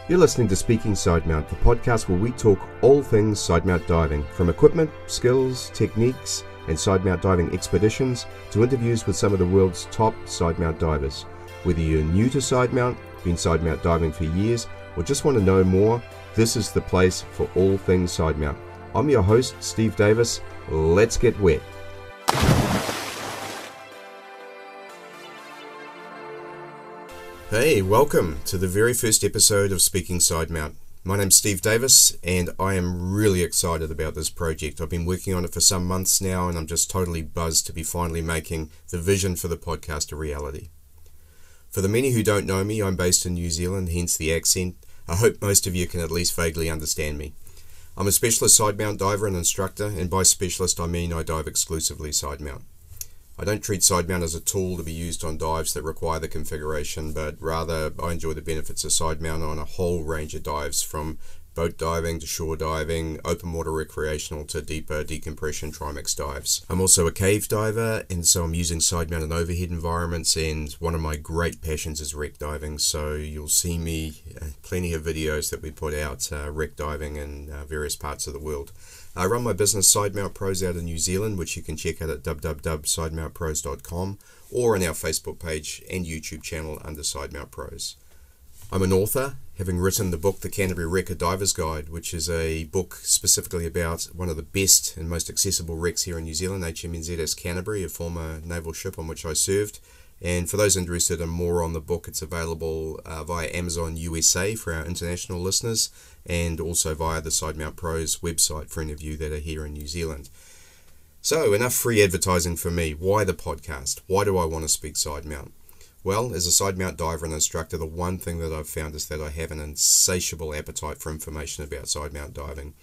You're listening to Speaking Sidemount, the podcast where we talk all things sidemount diving, from equipment, skills, techniques, and sidemount diving expeditions to interviews with some of the world's top sidemount divers. Whether you're new to sidemount, been sidemount diving for years, or just want to know more, this is the place for all things sidemount. I'm your host, Steve Davis. Let's get wet. Hey, welcome to the very first episode of Speaking Sidemount. My name's Steve Davis, and I am really excited about this project. I've been working on it for some months now, and I'm just totally buzzed to be finally making the vision for the podcast a reality. For the many who don't know me, I'm based in New Zealand, hence the accent. I hope most of you can at least vaguely understand me. I'm a specialist sidemount diver and instructor, and by specialist I mean I dive exclusively sidemount. I don't treat sidemount as a tool to be used on dives that require the configuration, but rather I enjoy the benefits of sidemount on a whole range of dives, from boat diving to shore diving, open water recreational to deeper decompression trimix dives. I'm also a cave diver, and so I'm using sidemount in overhead environments, and one of my great passions is wreck diving, so you'll see me plenty of videos that we put out wreck diving in various parts of the world. I run my business Sidemount Pros out of New Zealand, which you can check out at www.sidemountpros.com or on our Facebook page and YouTube channel under Sidemount Pros. I'm an author, having written the book The Canterbury Wrecker Diver's Guide, which is a book specifically about one of the best and most accessible wrecks here in New Zealand, HMNZS Canterbury, a former naval ship on which I served. And for those interested in more on the book, it's available via Amazon USA for our international listeners, and also via the Sidemount Pros website for any of you that are here in New Zealand. So, enough free advertising for me. Why the podcast? Why do I want to speak sidemount? Well, as a sidemount diver and instructor, the one thing that I've found is that I have an insatiable appetite for information about sidemount diving.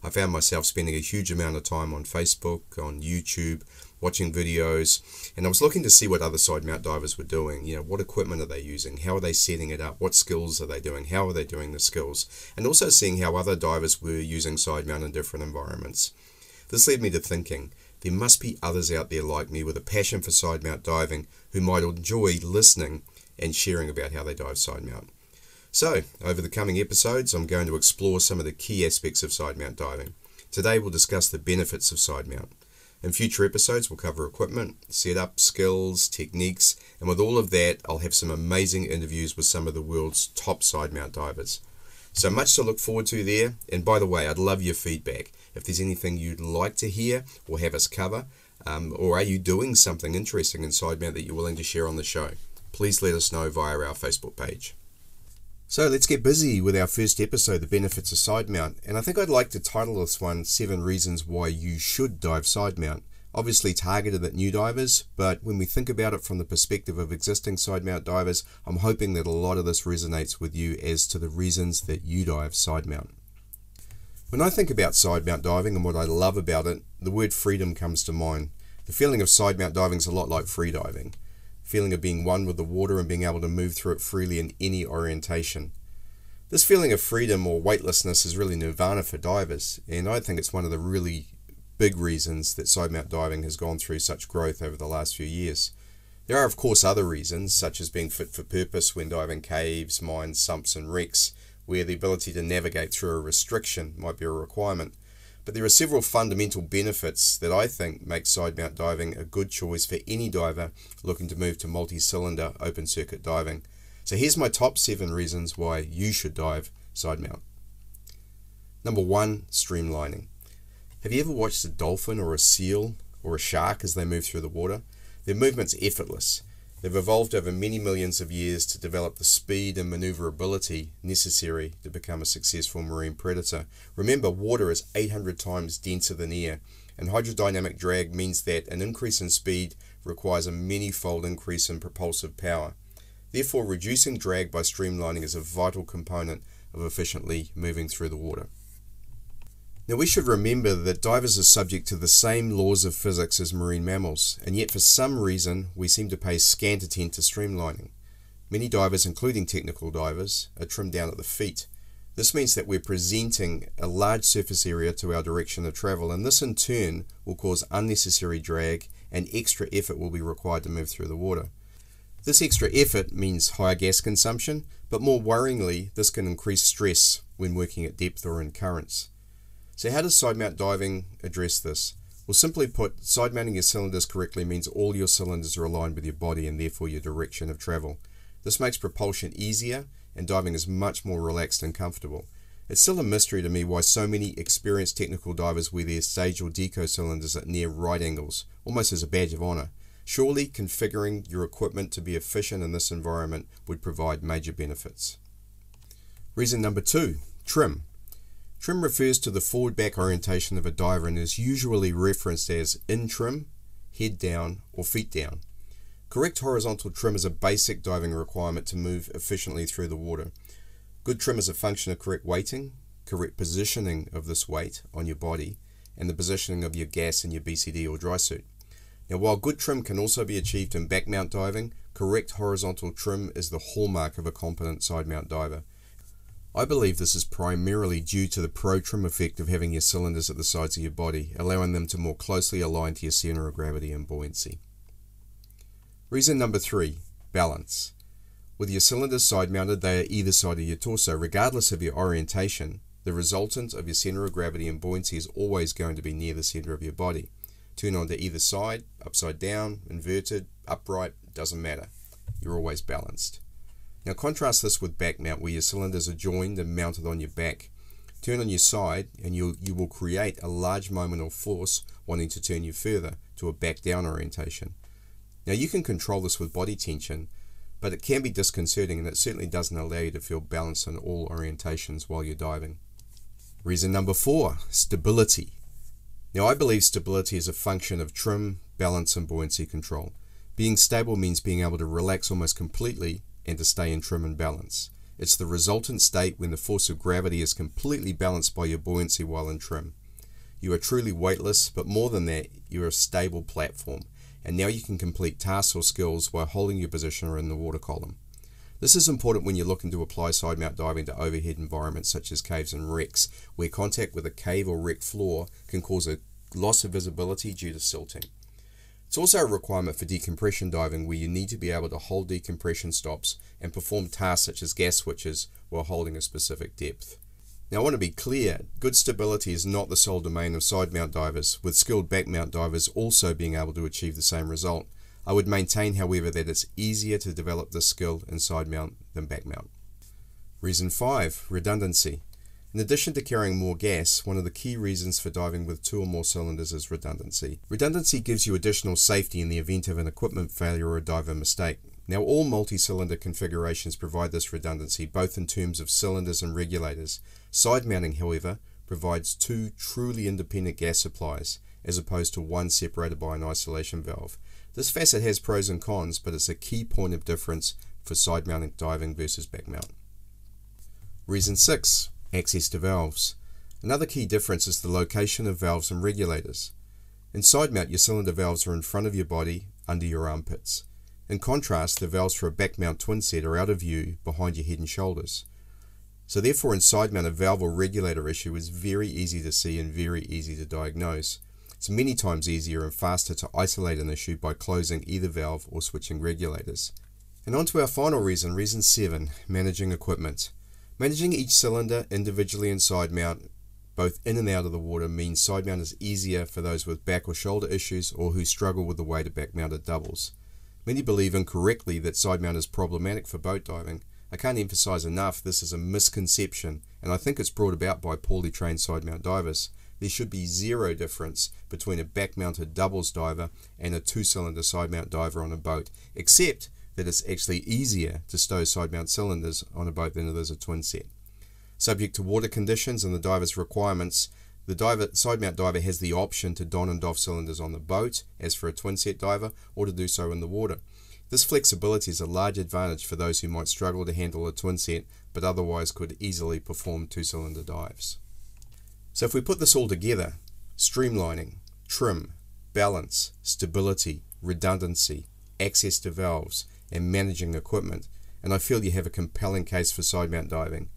I found myself spending a huge amount of time on Facebook, on YouTube, watching videos, and I was looking to see what other sidemount divers were doing. You know, what equipment are they using? How are they setting it up? What skills are they doing? How are they doing the skills? And also seeing how other divers were using sidemount in different environments. This led me to thinking, there must be others out there like me with a passion for sidemount diving who might enjoy listening and sharing about how they dive sidemount. So, over the coming episodes, I'm going to explore some of the key aspects of sidemount diving. Today we'll discuss the benefits of sidemount. In future episodes we'll cover equipment, setup, skills, techniques, and with all of that I'll have some amazing interviews with some of the world's top sidemount divers. So much to look forward to there, and by the way, I'd love your feedback. If there's anything you'd like to hear or have us cover, or are you doing something interesting in sidemount that you're willing to share on the show, please let us know via our Facebook page. So let's get busy with our first episode, The Benefits of Sidemount, and I think I'd like to title this one 7 Reasons Why You Should Dive Sidemount. Obviously targeted at new divers, but when we think about it from the perspective of existing sidemount divers, I'm hoping that a lot of this resonates with you as to the reasons that you dive sidemount. When I think about sidemount diving and what I love about it, the word freedom comes to mind. The feeling of sidemount diving is a lot like freediving. Feeling of being one with the water and being able to move through it freely in any orientation. This feeling of freedom or weightlessness is really nirvana for divers, and I think it's one of the really big reasons that sidemount diving has gone through such growth over the last few years. There are of course other reasons, such as being fit for purpose when diving caves, mines, sumps and wrecks, where the ability to navigate through a restriction might be a requirement. But there are several fundamental benefits that I think make sidemount diving a good choice for any diver looking to move to multi-cylinder open circuit diving. So here's my top 7 reasons why you should dive sidemount. Number 1, streamlining. Have you ever watched a dolphin or a seal or a shark as they move through the water? Their movement's effortless. They've evolved over many millions of years to develop the speed and maneuverability necessary to become a successful marine predator. Remember, water is 800 times denser than air, and hydrodynamic drag means that an increase in speed requires a many-fold increase in propulsive power. Therefore, reducing drag by streamlining is a vital component of efficiently moving through the water. Now we should remember that divers are subject to the same laws of physics as marine mammals, and yet for some reason we seem to pay scant attention to streamlining. Many divers, including technical divers, are trimmed down at the feet. This means that we're presenting a large surface area to our direction of travel, and this in turn will cause unnecessary drag and extra effort will be required to move through the water. This extra effort means higher gas consumption, but more worryingly, this can increase stress when working at depth or in currents. So how does side mount diving address this? Well, simply put, side mounting your cylinders correctly means all your cylinders are aligned with your body and therefore your direction of travel. This makes propulsion easier and diving is much more relaxed and comfortable. It's still a mystery to me why so many experienced technical divers wear their stage or deco cylinders at near right angles, almost as a badge of honour. Surely configuring your equipment to be efficient in this environment would provide major benefits. Reason number 2, trim. Trim refers to the forward-back orientation of a diver and is usually referenced as in trim, head down, or feet down. Correct horizontal trim is a basic diving requirement to move efficiently through the water. Good trim is a function of correct weighting, correct positioning of this weight on your body, and the positioning of your gas in your BCD or dry suit. Now, while good trim can also be achieved in back mount diving, correct horizontal trim is the hallmark of a competent side mount diver. I believe this is primarily due to the pro-trim effect of having your cylinders at the sides of your body, allowing them to more closely align to your center of gravity and buoyancy. Reason number 3, balance. With your cylinders side mounted, they are either side of your torso. Regardless of your orientation, the resultant of your center of gravity and buoyancy is always going to be near the center of your body. Turn on to either side, upside down, inverted, upright, doesn't matter. You're always balanced. Now contrast this with back mount, where your cylinders are joined and mounted on your back. Turn on your side and you will create a large moment of force wanting to turn you further to a back down orientation. Now you can control this with body tension, but it can be disconcerting and it certainly doesn't allow you to feel balanced in all orientations while you're diving. Reason number 4, stability. Now I believe stability is a function of trim, balance and buoyancy control. Being stable means being able to relax almost completely and to stay in trim and balance. It's the resultant state when the force of gravity is completely balanced by your buoyancy while in trim. You are truly weightless, but more than that, you are a stable platform, and now you can complete tasks or skills while holding your position or in the water column. This is important when you're looking to apply side mount diving to overhead environments such as caves and wrecks, where contact with a cave or wreck floor can cause a loss of visibility due to silting. It's also a requirement for decompression diving, where you need to be able to hold decompression stops and perform tasks such as gas switches while holding a specific depth. Now I want to be clear, good stability is not the sole domain of side mount divers, with skilled back mount divers also being able to achieve the same result. I would maintain, however, that it's easier to develop this skill in side mount than back mount. Reason 5, redundancy. In addition to carrying more gas, one of the key reasons for diving with 2 or more cylinders is redundancy. Redundancy gives you additional safety in the event of an equipment failure or a diver mistake. Now all multi-cylinder configurations provide this redundancy, both in terms of cylinders and regulators. Side mounting, however, provides 2 truly independent gas supplies, as opposed to one separated by an isolation valve. This facet has pros and cons, but it's a key point of difference for side mounting diving versus back mount. Reason 6, access to valves. Another key difference is the location of valves and regulators. In side mount, your cylinder valves are in front of your body, under your armpits. In contrast, the valves for a back mount twin set are out of view, behind your head and shoulders. So therefore, in side mount, a valve or regulator issue is very easy to see and very easy to diagnose. It's many times easier and faster to isolate an issue by closing either valve or switching regulators. And on to our final reason, reason 7, managing equipment. Managing each cylinder individually in side mount, both in and out of the water, means side mount is easier for those with back or shoulder issues or who struggle with the weight of back mounted doubles. Many believe incorrectly that side mount is problematic for boat diving. I can't emphasize enough this is a misconception, and I think it's brought about by poorly trained side mount divers. There should be zero difference between a back mounted doubles diver and a 2-cylinder side mount diver on a boat, except that it's actually easier to stow side mount cylinders on a boat than it is a twin set. Subject to water conditions and the diver's requirements, the side mount diver has the option to don and doff cylinders on the boat, as for a twin set diver, or to do so in the water. This flexibility is a large advantage for those who might struggle to handle a twin set, but otherwise could easily perform 2-cylinder dives. So if we put this all together, streamlining, trim, balance, stability, redundancy, access to valves, and managing equipment, and I feel you have a compelling case for side mount diving.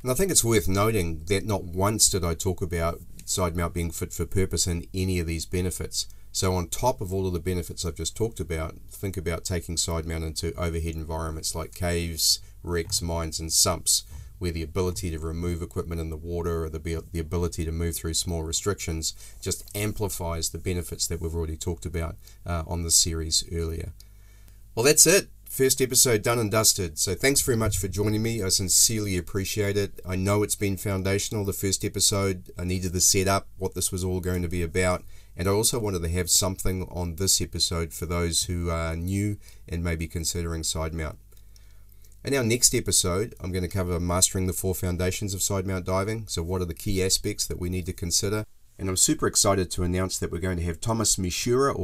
And I think it's worth noting that not once did I talk about side mount being fit for purpose in any of these benefits. So on top of all of the benefits I've just talked about, think about taking Sidemount into overhead environments like caves, wrecks, mines and sumps, where the ability to remove equipment in the water or the ability to move through small restrictions just amplifies the benefits that we've already talked about on this series earlier. Well, that's it. First episode done and dusted. So thanks very much for joining me. I sincerely appreciate it. I know it's been foundational, the first episode. I needed to set up what this was all going to be about. And I also wanted to have something on this episode for those who are new and maybe considering Sidemount. In our next episode, I'm going to cover mastering the 4 foundations of Sidemount diving. So what are the key aspects that we need to consider? And I'm super excited to announce that we're going to have Thomas Misura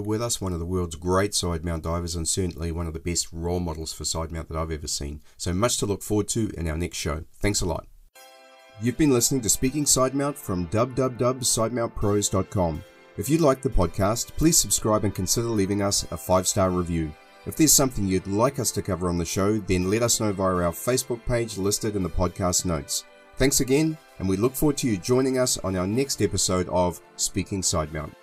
with us, one of the world's great Sidemount divers and certainly one of the best role models for Sidemount that I've ever seen. So much to look forward to in our next show. Thanks a lot. You've been listening to Speaking Sidemount from www.sidemountpros.com. If you like the podcast, please subscribe and consider leaving us a 5-star review. If there's something you'd like us to cover on the show, then let us know via our Facebook page listed in the podcast notes. Thanks again, and we look forward to you joining us on our next episode of Speaking Sidemount.